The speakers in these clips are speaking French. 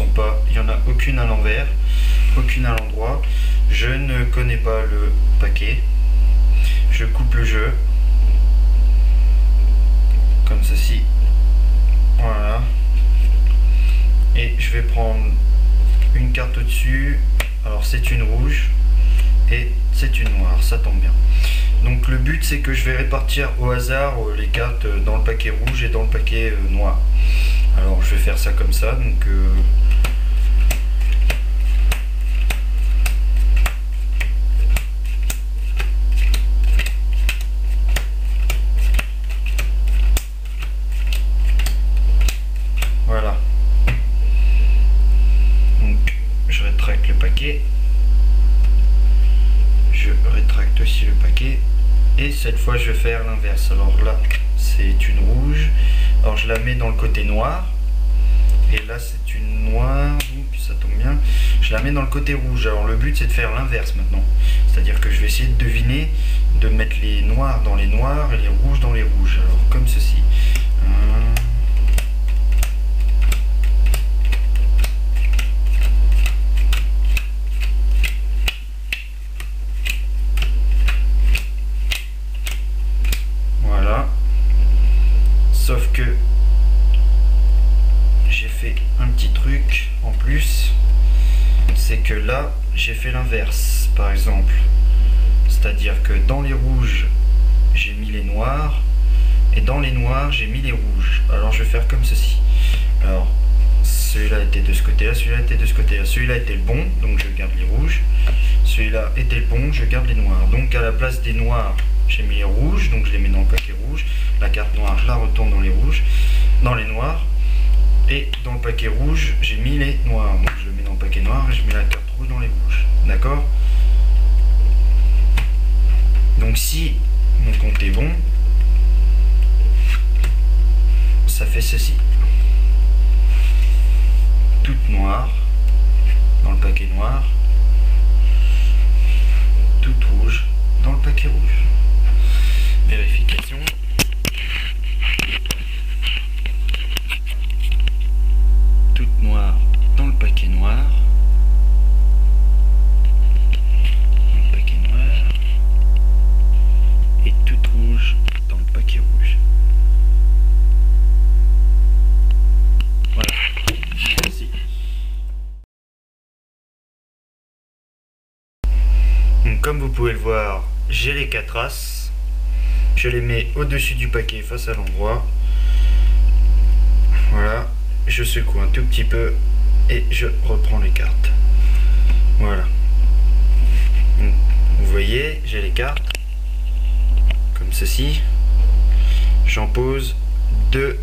sont pas, il n'y en a aucune à l'envers, aucune à l'endroit. Je ne connais pas le paquet. Je coupe le jeu comme ceci. Voilà. Et je vais prendre une carte au-dessus. Alors c'est une rouge et c'est une noire, ça tombe bien. Donc le but c'est que je vais répartir au hasard les cartes dans le paquet rouge et dans le paquet noir. Alors je vais faire ça comme ça, donc voilà. Donc je rétracte le paquet. Je rétracte aussi le paquet. Et cette fois je vais faire l'inverse. Alors là c'est une rouge. Alors je la mets dans le côté noir. Et là c'est une noire. Oups, ça tombe bien. Je la mets dans le côté rouge. Alors le but c'est de faire l'inverse maintenant. C'est-à-dire que je vais essayer de deviner, de mettre les noirs dans les noirs et les rouges dans les rouges. Alors comme ceci. Sauf que j'ai fait un petit truc en plus, c'est que là j'ai fait l'inverse par exemple, c'est-à-dire que dans les rouges j'ai mis les noirs et dans les noirs j'ai mis les rouges. Alors je vais faire comme ceci. Alors celui-là était de ce côté-là, celui-là était de ce côté-là, celui-là était le bon, donc je garde les rouges, celui-là était le bon, je garde les noirs. Donc à la place des noirs j'ai mis les rouges, donc je les mets dans le paquet rouge. La carte noire, je la retourne dans les rouges, dans les noirs. Et dans le paquet rouge, j'ai mis les noirs. Donc je le mets dans le paquet noir et je mets la carte rouge dans les rouges. D'accord? Donc si mon compte est bon, ça fait ceci. Toute noire dans le paquet noir, toute rouge dans le paquet rouge. Vérification. Toute noire dans le paquet noir. Dans le paquet noir. Et toute rouge dans le paquet rouge. Voilà. Merci. Donc comme vous pouvez le voir, j'ai les 4 as. Je les mets au-dessus du paquet face à l'endroit. Voilà. Je secoue un tout petit peu et je reprends les cartes. Voilà. Donc, vous voyez, j'ai les cartes. Comme ceci. J'en pose 2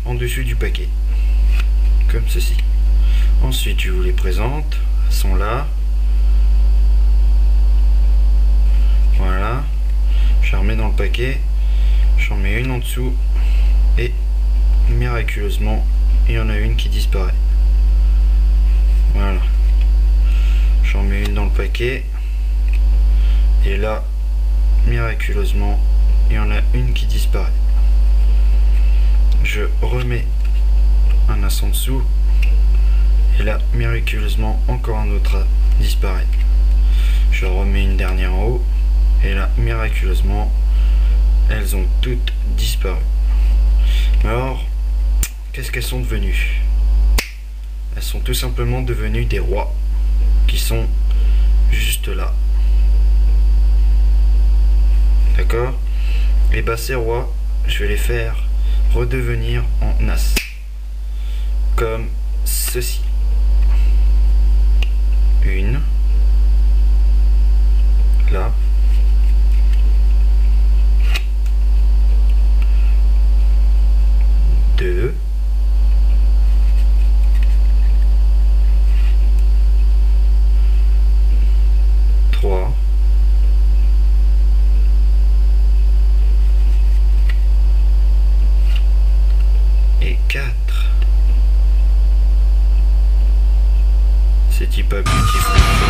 en dessus du paquet. Comme ceci. Ensuite, je vous les présente. Elles sont là. Voilà. Je la remets dans le paquet, j'en mets une en dessous et miraculeusement il y en a une qui disparaît. Voilà. J'en mets une dans le paquet et là miraculeusement il y en a une qui disparaît. Je remets un as en dessous et là miraculeusement encore un autre disparaît. Je remets une dernière en haut. Et là, miraculeusement, elles ont toutes disparu. Alors, qu'est-ce qu'elles sont devenues? Elles sont tout simplement devenues des rois, qui sont juste là. D'accord? Et bah ces rois, je vais les faire redevenir en as. Comme ceci. Une. Là. 2, 3, 4. C'est pas beautiful.